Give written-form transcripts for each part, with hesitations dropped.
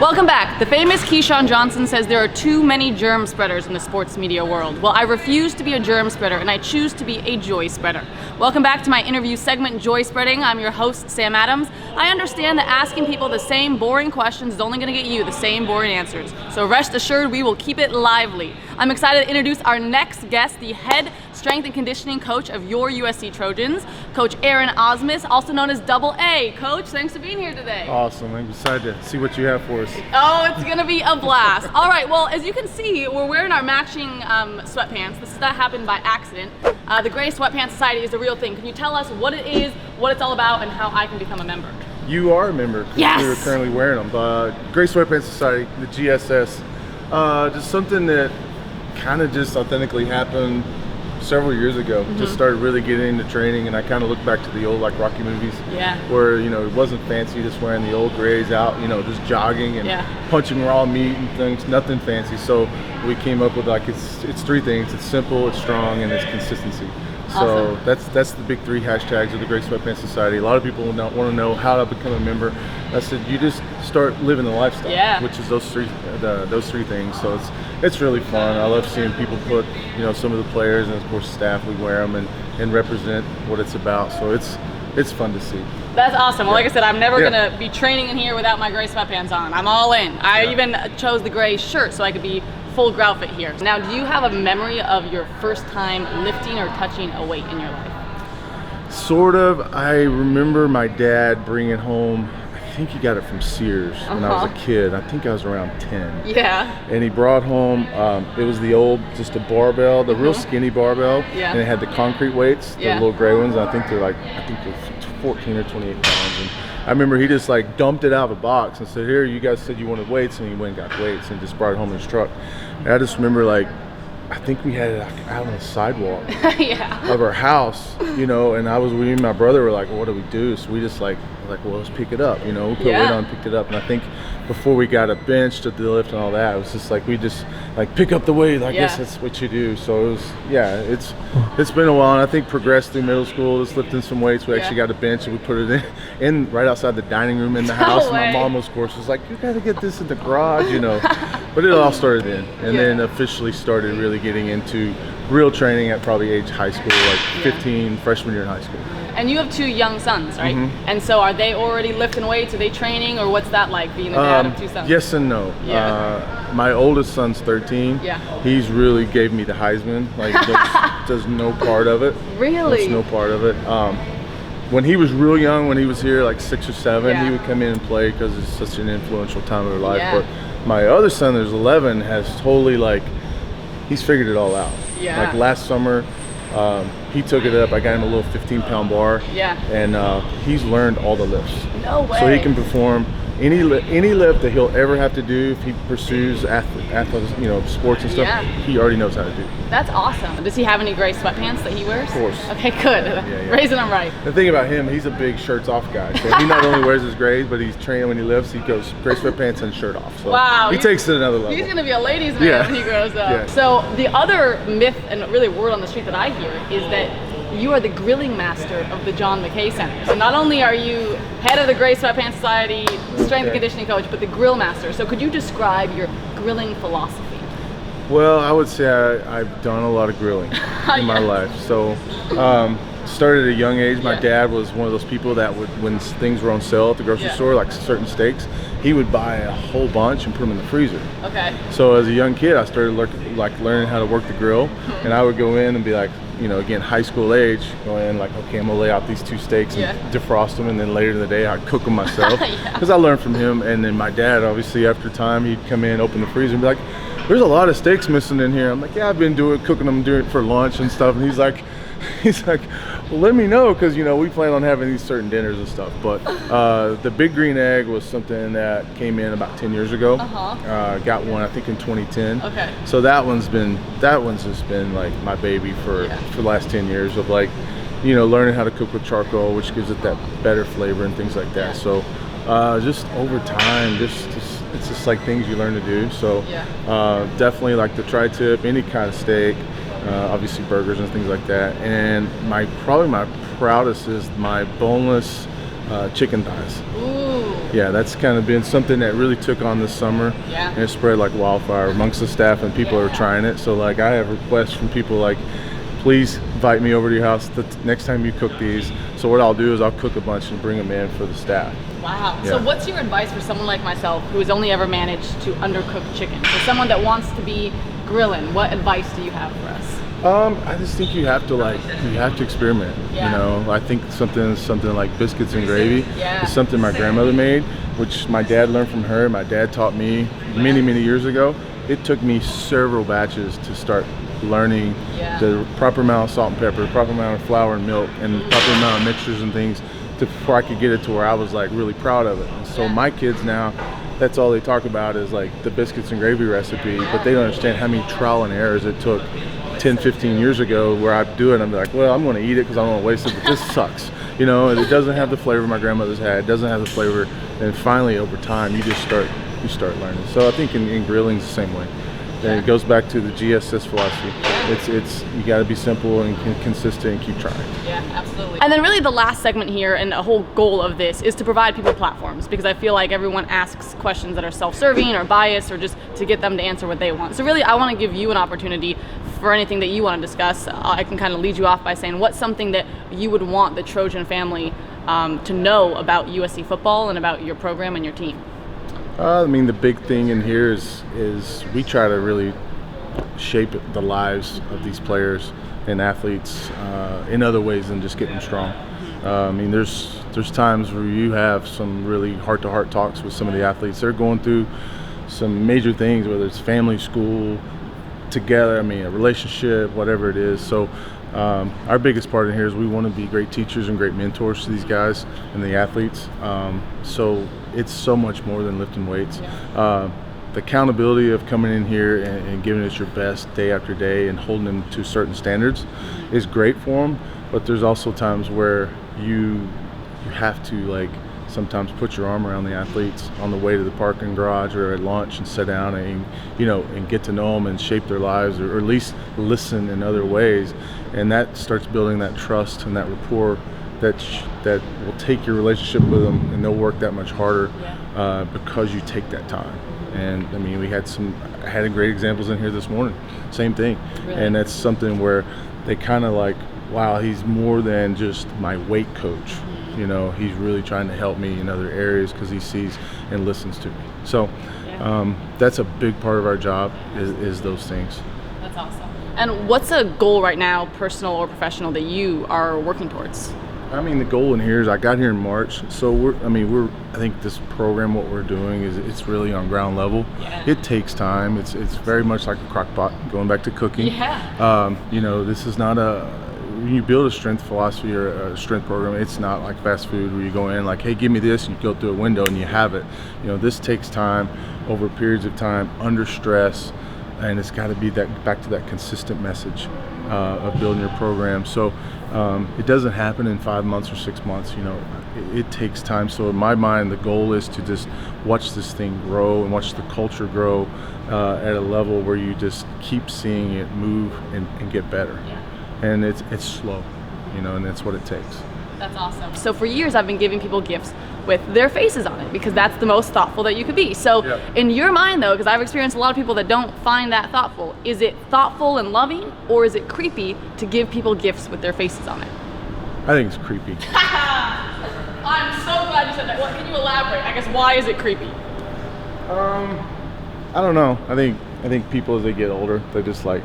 Welcome back. The famous Keyshawn Johnson says there are too many germ spreaders in the sports media world. Well, I refuse to be a germ spreader, and I choose to be a joy spreader. Welcome back to my interview segment, Joy Spreading. I'm your host, Sam Adams. I understand that asking people the same boring questions is only going to get you the same boring answers. So rest assured, we will keep it lively. I'm excited to introduce our next guest, the head strength and conditioning coach of your USC Trojans, Coach Aaron Ausmus, also known as Double A. Coach, thanks for being here today. Awesome. I'm excited to see what you have for us. Oh, it's gonna be a blast. All right, well, as you can see, we're wearing our matching sweatpants. This is not happened by accident. The Gray Sweatpants Society is a real thing. Can you tell us what it is, what it's all about, and how I can become a member? You are a member. Yes! You're currently wearing them. Gray Sweatpants Society, the GSS, just something that kind of just authentically happened several years ago. Just started really getting into training, and I kind of look back to the old like Rocky movies, where it wasn't fancy, just wearing the old grays out, just jogging and punching raw meat and things, nothing fancy. So we came up with like it's three things: it's simple, it's strong, and it's consistency. So awesome. that's the big three hashtags of the Gray Sweatpants Society. A lot of people want to know how to become a member. I said you just start living the lifestyle, which is those three things. So it's really fun. I love seeing people put some of the players and of course staff. We wear them and represent what it's about. So it's fun to see. That's awesome. Well, like I said, I'm never gonna be training in here without my gray sweatpants on. I'm all in. I even chose the gray shirt so I could be full outfit here. Now, do you have a memory of your first time lifting or touching a weight in your life? Sort of. I remember my dad bringing home, I think he got it from Sears when I was a kid. I think I was around 10. Yeah. And he brought home, it was the old, just a barbell, the real skinny barbell. Yeah. And it had the concrete weights, the little gray ones. I think they're 14 or 28 pounds. And I remember he just like dumped it out of a box and said, here, you guys said you wanted weights, and he went and got weights and just brought it home in his truck. And I just remember I think we had it out on the sidewalk of our house, and me and my brother were like, well, what do we do? So we just well, let's pick it up, we put weight on and picked it up. And I think before we got a bench to the lift and all that, it was just like, we just pick up the weight. I guess that's what you do. So it was, it's been a while, and I think progressed through middle school, just lifting some weights. We actually got a bench and we put it in right outside the dining room in the house. And my mom, of course, was like, you got to get this in the garage, But it all started then, and then officially started really getting into real training at probably age high school, 15, freshman year in high school. And you have two young sons, right? And so are they already lifting weights? Are they training, or what's that like, being the dad of two sons? Yes and no. My oldest son's 13. He's really gave me the Heisman. Does no part of it. Really? Does no part of it. When he was real young, when he was here, 6 or 7, he would come in and play because it's such an influential time of their life. But my other son, who's 11, has totally he's figured it all out. Last summer, he took it up. I got him a little 15-pound bar. And he's learned all the lifts. No way. So he can perform any lift that he'll ever have to do if he pursues athletics, sports and stuff. He already knows how to do. That's awesome. Does he have any gray sweatpants that he wears? Of course. Okay, good. Raising them right. The thing about him, he's a big shirts off guy. So he not only wears his grays, but he's training when he lifts. He goes gray sweatpants and shirt off. So he takes it another level. He's gonna be a ladies' man when he grows up. So the other myth and really word on the street that I hear is that you are the grilling master of the John McKay Center. So not only are you head of the Gray Sweatpants Society, strength and conditioning coach, but the grill master. So could you describe your grilling philosophy? Well, I would say I've done a lot of grilling in my life. So started at a young age. My dad was one of those people that would, when things were on sale at the grocery store, like certain steaks, he would buy a whole bunch and put them in the freezer. Okay. So as a young kid, I started learning how to work the grill, and I would go in and be like, again, high school age, go in okay, I'm gonna lay out these 2 steaks and defrost them, and then later in the day I'd cook them myself because I learned from him. And then my dad, obviously, after time, he'd come in, open the freezer, and be like, "There's a lot of steaks missing in here." I'm like, "Yeah, I've been cooking them, doing it for lunch and stuff." And he's like, well, let me know, because we plan on having these certain dinners and stuff. But the big green egg was something that came in about 10 years ago. Got one, I think, in 2010. Okay. So that one's just been my baby for the last 10 years of learning how to cook with charcoal, which gives it that better flavor and things like that. So just over time, it's just things you learn to do. So definitely the tri-tip, any kind of steak. Obviously burgers and things like that, and probably my proudest is my boneless chicken thighs. Ooh. Yeah, that's kind of been something that really took on this summer. Yeah. And it spread like wildfire amongst the staff, and people are trying it. So like I have requests from people like, please invite me over to your house the next time you cook these. So what I'll do is I'll cook a bunch and bring them in for the staff. Wow. Yeah. So what's your advice for someone like myself who has only ever managed to undercook chicken? For someone that wants to be grilling, what advice do you have for us? I just think you have to experiment. Yeah. You know, I think something like biscuits and gravy Yeah. is something my grandmother made, which my dad learned from her. My dad taught me many years ago. It took me several batches to start learning the proper amount of salt and pepper, the proper amount of flour and milk, and the proper amount of mixtures and things before I could get it to where I was like really proud of it. And so my kids now, that's all they talk about is like the biscuits and gravy recipe, but they don't understand how many trial and errors it took 10, 15 years ago where I'd do it and I'm like, well, I'm going to eat it because I don't want to waste it, but this sucks. You know, and it doesn't have the flavor my grandmother's had. It doesn't have the flavor. And finally, over time, you start learning. So I think in grilling is the same way. And it goes back to the GSS philosophy. It's you got to be simple and consistent and keep trying. Yeah, absolutely. And then really the last segment here and a whole goal of this is to provide people platforms, because I feel like everyone asks questions that are self-serving or biased or just to get them to answer what they want. So really I want to give you an opportunity for anything that you want to discuss. I can kind of lead you off by saying what's something that you would want the Trojan family to know about USC football and about your program and your team. I mean, the big thing in here is we try to really shape the lives of these players and athletes in other ways than just getting them strong. I mean, there's times where you have some really heart-to-heart talks with some of the athletes. They're going through some major things, whether it's family, school, together, I mean, a relationship, whatever it is. So our biggest part in here is we want to be great teachers and great mentors to these guys and the athletes. So it's so much more than lifting weights. The accountability of coming in here and giving it your best day after day and holding them to certain standards is great for them, but there's also times where you have to like sometimes put your arm around the athletes on the way to the parking garage or at lunch and sit down and get to know them and shape their lives, or at least listen in other ways, and that starts building that trust and that rapport that will take your relationship with them, and they'll work that much harder because you take that time. And I mean, I had great examples in here this morning, same thing. Really? And that's something where they kind of like, wow, he's more than just my weight coach. You know, he's really trying to help me in other areas because he sees and listens to me. So that's a big part of our job is those things. That's awesome. And what's a goal right now, personal or professional, that you are working towards? I mean, the goal in here is I got here in March, so I think this program, what we're doing is it's really on ground level. Yeah. It takes time. It's very much like a crock pot, going back to cooking. Yeah. You know, this is not when you build a strength philosophy or a strength program, it's not like fast food where you go in like, hey, give me this, and you go through a window and you have it. You know, this takes time over periods of time, under stress, and it's got to be back to that consistent message of building your program. So it doesn't happen in 5 months or 6 months. You know, it takes time. So in my mind, the goal is to just watch this thing grow and watch the culture grow at a level where you just keep seeing it move and get better. Yeah. And it's slow, you know, and that's what it takes. That's awesome. So for years I've been giving people gifts with their faces on it because that's the most thoughtful that you could be. So in your mind though, because I've experienced a lot of people that don't find that thoughtful, is it thoughtful and loving, or is it creepy to give people gifts with their faces on it? I think it's creepy. I'm so glad you said that. Well, can you elaborate? I guess why is it creepy? I don't know. I think people as they get older, they're just like,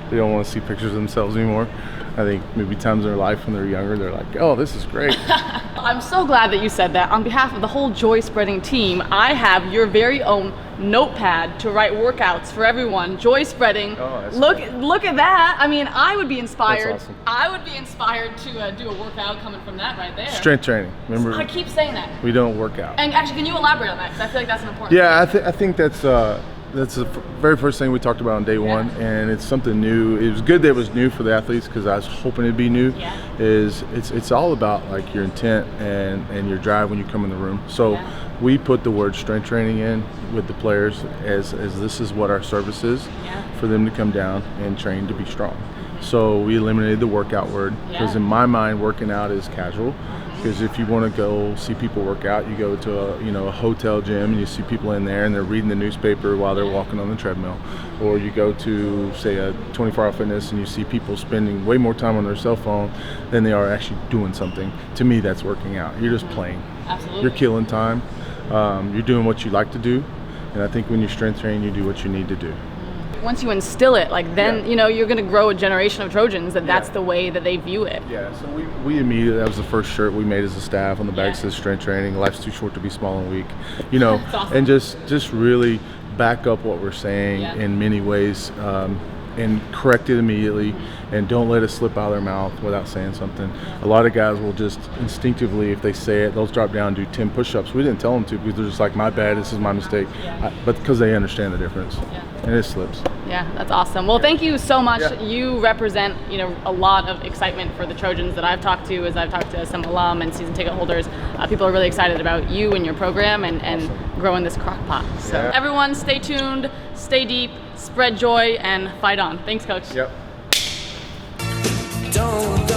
they don't want to see pictures of themselves anymore. I think maybe times in their life when they're younger, they're like, oh, this is great. I'm so glad that you said that. On behalf of the whole Joyspreading team, I have your very own notepad to write workouts for everyone. Joyspreading. Oh, look at that. I mean, I would be inspired. That's awesome. I would be inspired to do a workout coming from that right there. Strength training. Remember, I keep saying that. we don't work out. And actually, can you elaborate on that? Because I feel like that's an important Yeah, I think that's the very first thing we talked about on day one, and it's something new. It was good that it was new for the athletes because I was hoping it'd be new. Yeah. It's all about like your intent and your drive when you come in the room. So we put the word strength training in with the players as this is what our service is for them to come down and train to be strong. So we eliminated the workout word because in my mind working out is casual. Because if you want to go see people work out, you go to a hotel gym and you see people in there and they're reading the newspaper while they're walking on the treadmill. Or you go to, say, a 24-hour fitness and you see people spending way more time on their cell phone than they are actually doing something. To me, that's working out. You're just playing. Absolutely. You're killing time. You're doing what you like to do. And I think when you strength train, you do what you need to do. Once you instill it, like then, you're going to grow a generation of Trojans that's the way that they view it. Yeah, so we immediately, that was the first shirt we made as a staff. On the back says strength training, life's too short to be small and weak. Awesome. And just really back up what we're saying in many ways, and correct it immediately, and don't let it slip out of their mouth without saying something. A lot of guys will just instinctively, if they say it, they'll drop down and do 10 push-ups. We didn't tell them to, because they're just like, my bad, this is my mistake. But because they understand the difference, and it slips. Yeah, that's awesome. Well, thank you so much. You represent, a lot of excitement for the Trojans that I've talked to, as I've talked to some alum and season ticket holders. People are really excited about you and your program and growing this crock pot. So everyone, stay tuned, stay deep, spread joy, and fight on. Thanks, Coach. Yep. Don't